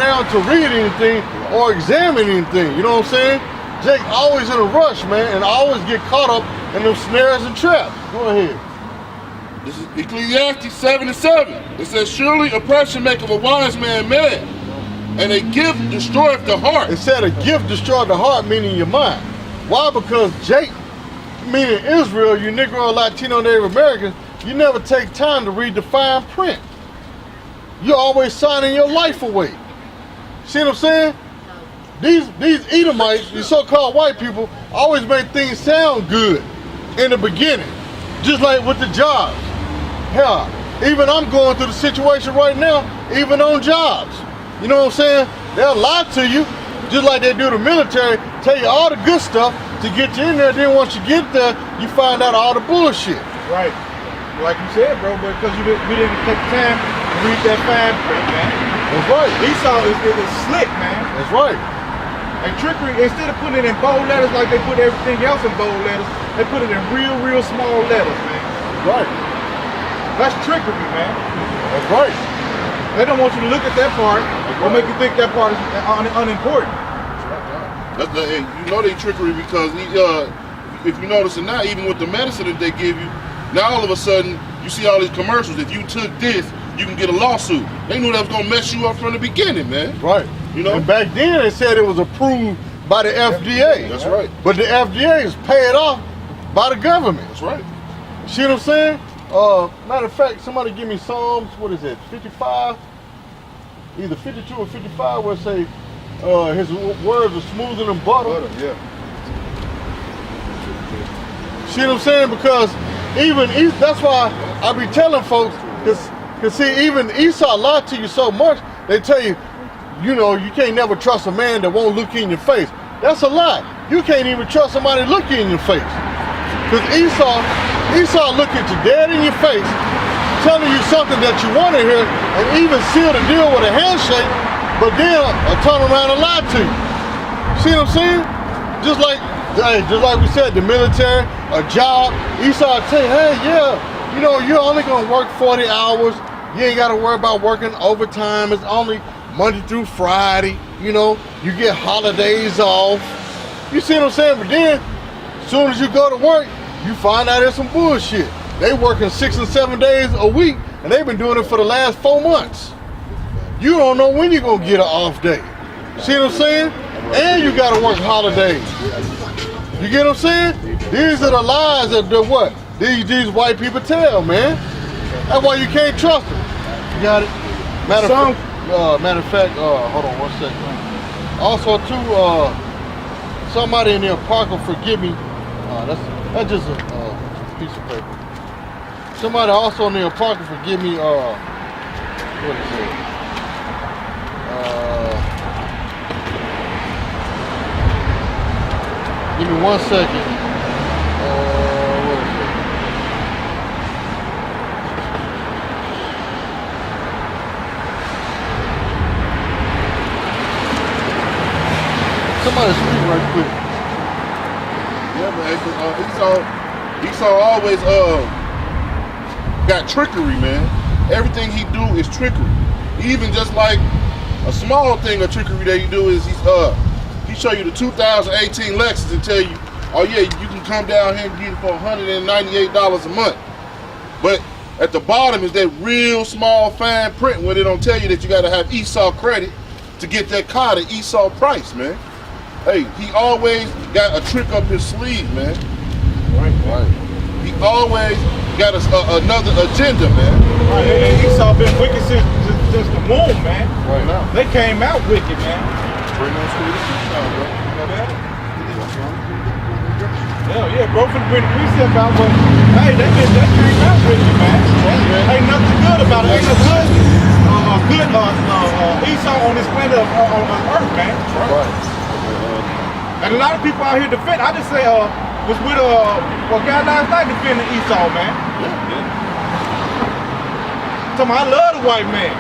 down to read anything or examine anything. You know what I'm saying? Jake always in a rush, man, and always get caught up in them snares and traps. Go ahead. This is Ecclesiastes 7:7. It says, surely oppression maketh a wise man mad, and a gift destroyeth the heart. It said a gift destroyed the heart, meaning your mind. Why? Because Jake, meaning Israel, you Negro, Latino, Native Americans, you never take time to read the fine print. You're always signing your life away. See what I'm saying? These Edomites, these so-called white people, always make things sound good in the beginning. Just like with the jobs. Hell, even I'm going through the situation right now, even on jobs. You know what I'm saying? They'll lie to you, just like they do the military, tell you all the good stuff to get you in there. Then once you get there, you find out all the bullshit. Right. Like you said, bro, because we didn't take the time to read that fine print, man. That's right. Esau is slick, man. That's right. And trickery, instead of putting it in bold letters like they put everything else in bold letters, they put it in real small letters, man. Right. That's trickery, man. That's right. They don't want you to look at that part or make you think that part is unimportant. You know they trickery because if you notice it now, even with the medicine that they give you, now all of a sudden you see all these commercials. If you took this, you can get a lawsuit. They knew that was gonna mess you up from the beginning, man. Right. You know. And back then they said it was approved by the FDA. That's right. But the FDA is paid off by the government. That's right. See what I'm saying? Matter of fact, somebody give me Psalms, what is it, 55? Either 52 or 55 where it say his words are smoother than butter. Yeah. See what I'm saying? Because that's why I be telling folks, because see, even Esau lied to you so much, they tell you, you know, you can't never trust a man that won't look in your face. That's a lie. You can't even trust somebody looking in your face. Because Esau look at you dead in your face, telling you something that you want to hear, and even seal the deal with a handshake, but then turn around and lie to you. See what I'm saying? Just like we said, the military, a job, Esau tell you, hey, yeah, you know, you're only gonna work 40 hours. You ain't gotta worry about working overtime. It's only Monday through Friday. You know, you get holidays off. You see what I'm saying? But then, as soon as you go to work, you find out there's some bullshit. They working 6 and 7 days a week, and they've been doing it for the last 4 months. You don't know when you're gonna get an off day. See what I'm saying? And you gotta work holidays. You get what I'm saying? These are the lies that what these white people tell, man. That's why you can't trust them. You got it? Matter of fact, hold on 1 second. Also too, somebody in there, Parker, forgive me. That's just a piece of paper. Somebody also in there, Parker, forgive me. What is it? Give me 1 second. What is it? Somebody speak right quick. Yeah, man. Esau always got trickery, man. Everything he do is trickery. Even just like a small thing of trickery that he do is he show you the 2018 Lexus and tell you, oh yeah, you can come down here and get it for $198 a month. But at the bottom is that real small fine print where they don't tell you that you got to have Esau credit to get that car at Esau price, man. Hey, he always got a trick up his sleeve, man. Right. He always got another agenda, man. Right. And Esau been wicked since the womb, man. Right now. They came out wicked, man. Bring on school to Esau, bro. You know that? Yeah, bro, for the bring the precept out, but hey, that came out wicked, man. Ain't nothing good about it. Ain't no good Esau on this planet on earth, man. Right. And a lot of people out here defend. I just say, was with a guy last night defending Esau, man. Yeah. Tell me, I love the white man.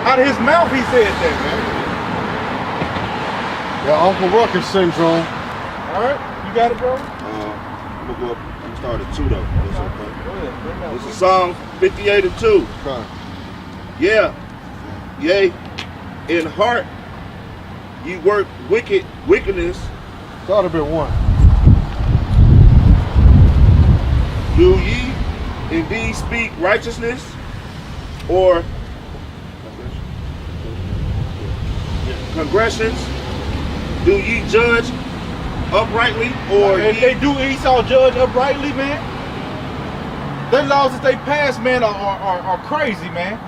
Out of his mouth, he said that, man. Yeah, Uncle Ruckus syndrome. All right, you got it, bro. I'm gonna go up. I'm gonna start at 2 though. That's okay. Go ahead. This is Psalm 58:2. Okay. Yeah. Yea, in heart ye work wickedness, Thought have been one. do ye indeed speak righteousness, or transgressions? Do ye judge uprightly, or if they do Esau judge uprightly, man? The laws that they pass, man, are crazy, man.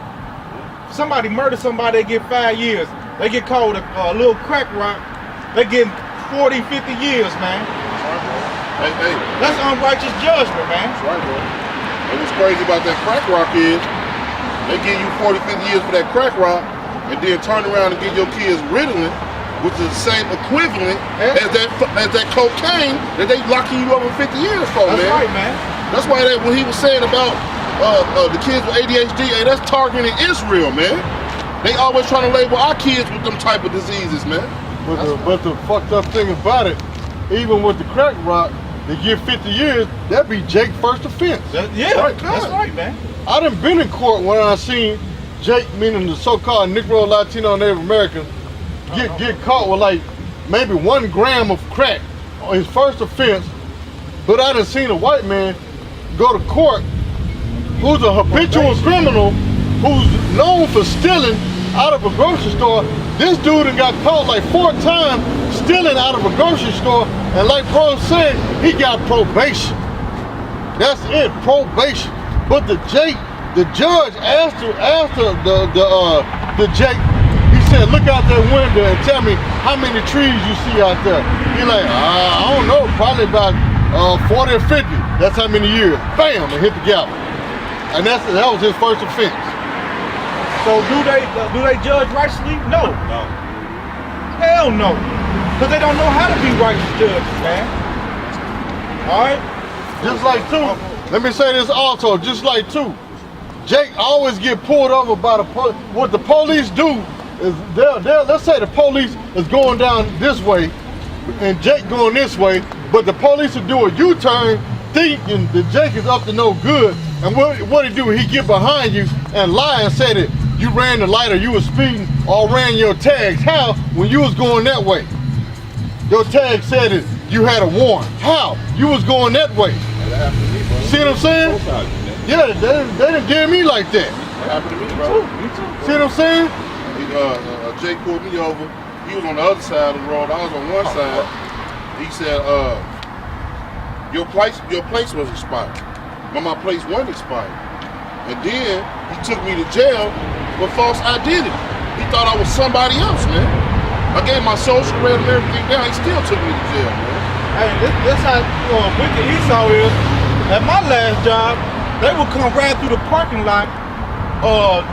Somebody murder somebody, they get 5 years. They get called a little crack rock, they get 40, 50 years, man. Hey, That's unrighteous judgment, man. that's right, bro. And what's crazy about that crack rock is they give you 40, 50 years for that crack rock, and then turn around and give your kids Ritalin, which is the same equivalent as that cocaine that they locking you up for 50 years for, That's man. right, man. That's why when he was saying about the kids with ADHD, hey, that's targeting Israel, man. They always trying to label our kids with them type of diseases, man. But the fucked up thing about it, even with the crack rock, they give 50 years, that'd be Jake's first offense. Yeah, that's right, man. I done been in court when I seen Jake, meaning the so-called Negro, Latino, Native American, get caught with like maybe 1 gram of crack on his first offense. But I done seen a white man go to court who's a habitual criminal, who's known for stealing out of a grocery store. This dude done got caught like 4 times stealing out of a grocery store, and like bro said, he got probation. That's it, probation. But the judge asked the Jake, he said, look out that window and tell me how many trees you see out there. He like, I don't know, probably about 40 or 50. That's how many years. Bam, and hit the gavel. And that was his first offense. So do they judge righteously? No. No. Hell no. Because they don't know how to be righteous judges, man. Alright? Just like too, let me say this also, just like too, Jake always get pulled over by the police. What the police do is let's say the police is going down this way and Jake going this way, but the police will do a U-turn thinking that Jake is up to no good. And what he do, he get behind you and lie and say that you ran the light or you was speeding or ran your tags. How? When you was going that way. Your tag said that you had a warrant. How? You was going that way. That happened to me, bro. See what I'm saying? Both sides, man. Yeah, they didn't give me like that. That happened to me, bro. Me too. See what I'm saying? Jake pulled me over. He was on the other side of the road. I was on one side. He said, your place was expired. But my place wasn't expired. And then he took me to jail for false identity. He thought I was somebody else, man. I gave my social, read and everything down. He still took me to jail, man. Hey, that's how wicked Esau is. At my last job, they would come right through the parking lot,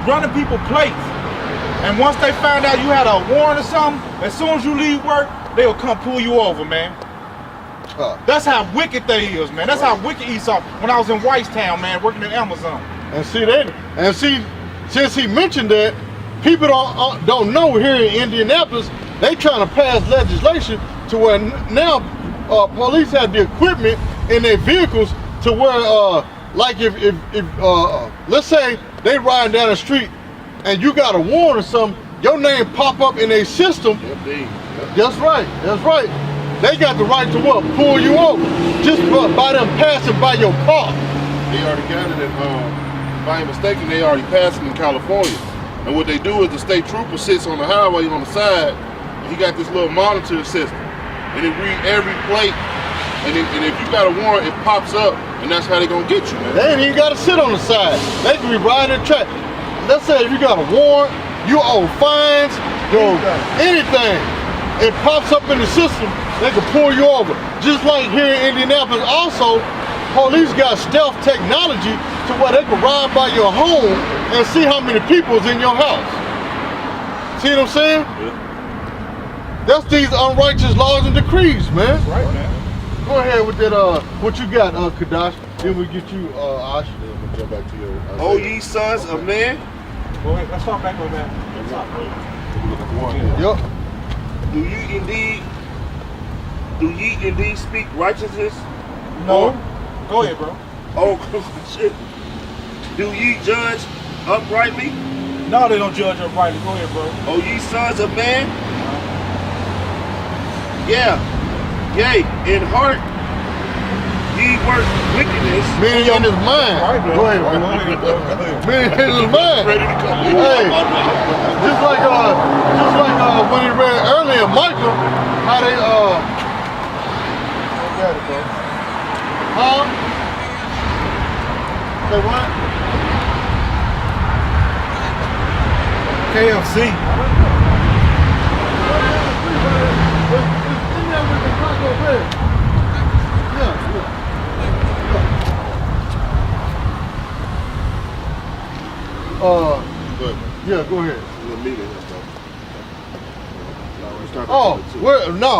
running people plates. And once they find out you had a warrant or something, as soon as you leave work, they'll come pull you over, man. That's how wicked they is, man. That's how wicked Esau. When I was in Whitestown, man, working at Amazon. And see, since he mentioned that, people don't know here in Indianapolis, they trying to pass legislation to where now police have the equipment in their vehicles to where, like if let's say they riding down the street and you got a warrant or something, your name pop up in a system. That's right. They got the right to what? Pull you over just by them passing by your car. They already got it, and if I ain't mistaken, they already passed it in California. And what they do is the state trooper sits on the highway on the side, and he got this little monitor system, and it reads every plate. And if you got a warrant, it pops up, and that's how they gonna get you, man. They ain't even gotta sit on the side. They can be riding the track. Let's say if you got a warrant, you owe fines, anything. It pops up in the system, they can pull you over. Just like here in Indianapolis also, police got stealth technology to where they can ride by your home and see how many people's in your house. See what I'm saying? Yeah. That's these unrighteous laws and decrees, man. That's right, man. Go ahead with that, what you got, Kadash. Then we get you, Ash. We'll jump back to your. O ye sons of men, Go ahead, let's start back on that. Yep. do ye indeed speak righteousness? No. Go ahead, bro. Oh, shit. Do ye judge uprightly? No, they don't judge us rightly. Go ahead, bro. O ye sons of man. Yeah. Yea, in heart ye work wickedness. Meaning in his mind. Right, bro. Go ahead, bro. Meaning in his mind. Ready to come. Hey, just like when he read earlier, Michael, how they got it, bro. Huh? Say what? KFC. Yeah, go ahead. We'll meet it,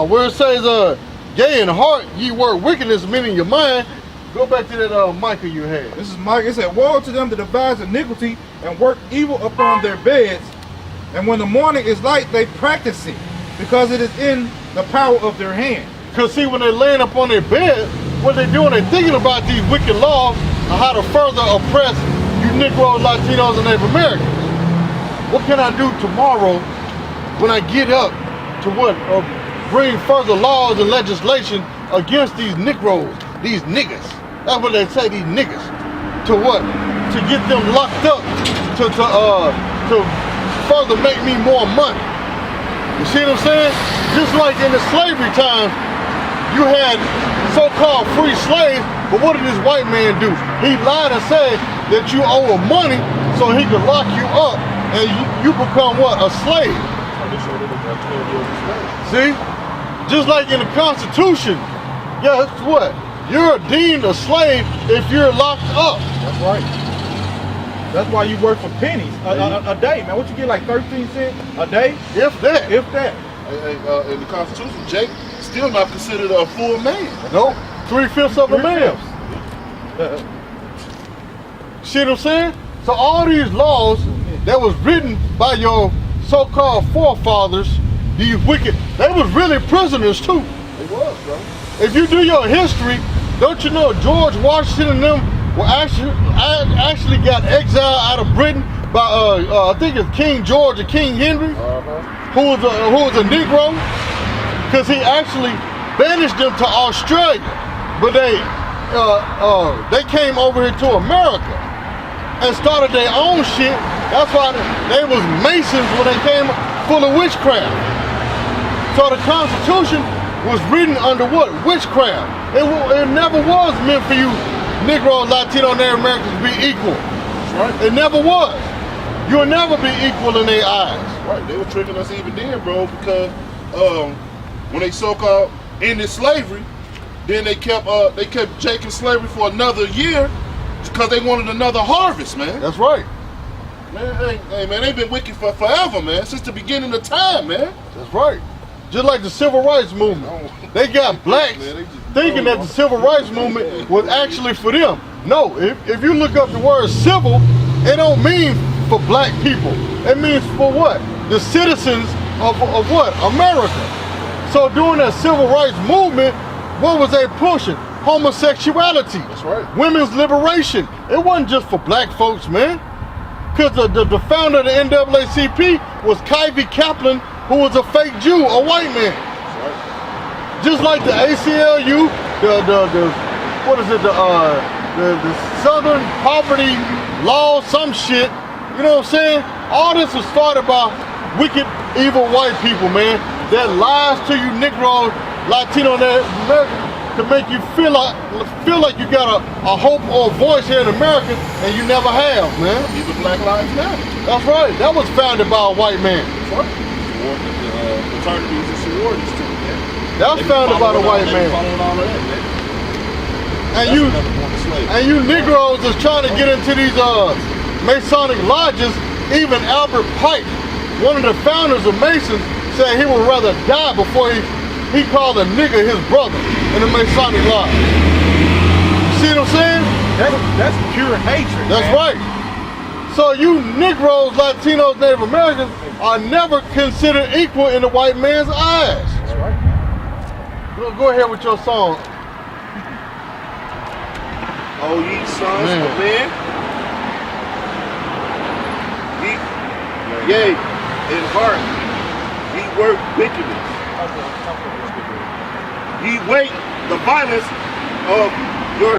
Where it says, yea, in heart ye work wickedness, meaning your mind. Go back to that Micah you had. This is Mike. It said, woe to them that devise iniquity and work evil upon their beds. And when the morning is light, they practice it, because it is in the power of their hand. Because see, when they're laying up on their bed, what they're doing, they're thinking about these wicked laws and how to further oppress you Negroes, Latinos, and Native Americans. What can I do tomorrow when I get up to what? Bring further laws and legislation against these Negroes, these niggas. That's what they say, these niggas. To what? To get them locked up, to further make me more money. You see what I'm saying? Just like in the slavery times, you had so-called free slaves, but what did this white man do? He lied and said that you owe him money so he could lock you up and you become what? A slave. See? Just like in the Constitution, yeah, that's what? You're deemed a slave if you're locked up. That's right. That's why you work for pennies a day, man. What you get, like 13 cents a day? If that. If that. in the Constitution, Jake still not considered a full man. Nope. 3/5 of a man. See what I'm saying? So all these laws that was written by your so-called forefathers, these wicked, they was really prisoners too. They was, bro. If you do your history, don't you know George Washington and them were actually got exiled out of Britain by I think it's King George or King Henry, who was a Negro, because he actually banished them to Australia, but they came over here to America and started their own shit. That's why they was Masons when they came, full of witchcraft. So the Constitution was written under what? Witchcraft. It never was meant for you Negroes, Latino, Native Americans to be equal. That's right. It never was. You'll never be equal in their eyes. Right, they were tricking us even then, bro, because when they so-called ended slavery, then they kept Jake in slavery for another year because they wanted another harvest, man. That's right. Man, hey, man, they've been wicked for forever, man, since the beginning of time, man. That's right. Just like the Civil Rights Movement. They got blacks thinking that the Civil Rights Movement was actually for them. No, if you look up the word civil, it don't mean for black people. It means for what? The citizens of what? America. So during that Civil Rights Movement, what was they pushing? Homosexuality. That's right. Women's liberation. It wasn't just for black folks, man. Because the founder of the NAACP was Kyvie Kaplan, who was a fake Jew, a white man. Right. Just like the ACLU, the Southern Poverty Law, some shit. You know what I'm saying? All this was started by wicked, evil white people, man. That lies to you Negroes, Latino, Native Americans, to make you feel like you got a hope or a voice here in America, and you never have, man. Even Black Lives Matter. That's right. That was founded by a white man. That's right. Fraternities and sororities too, man. That was founded by the white man. Following all of that, man. And you Negroes is trying to get into these Masonic lodges. Even Albert Pike, one of the founders of Masons, said he would rather die before he called a nigger his brother in the Masonic lodge. See what I'm saying? That's pure hatred. That's man. right. So you Negroes, Latinos, Native Americans are never considered equal in the white man's eyes. That's right, man. Go ahead with your song. O ye sons of men. Yea, in heart he worked wickedness. He wait the violence of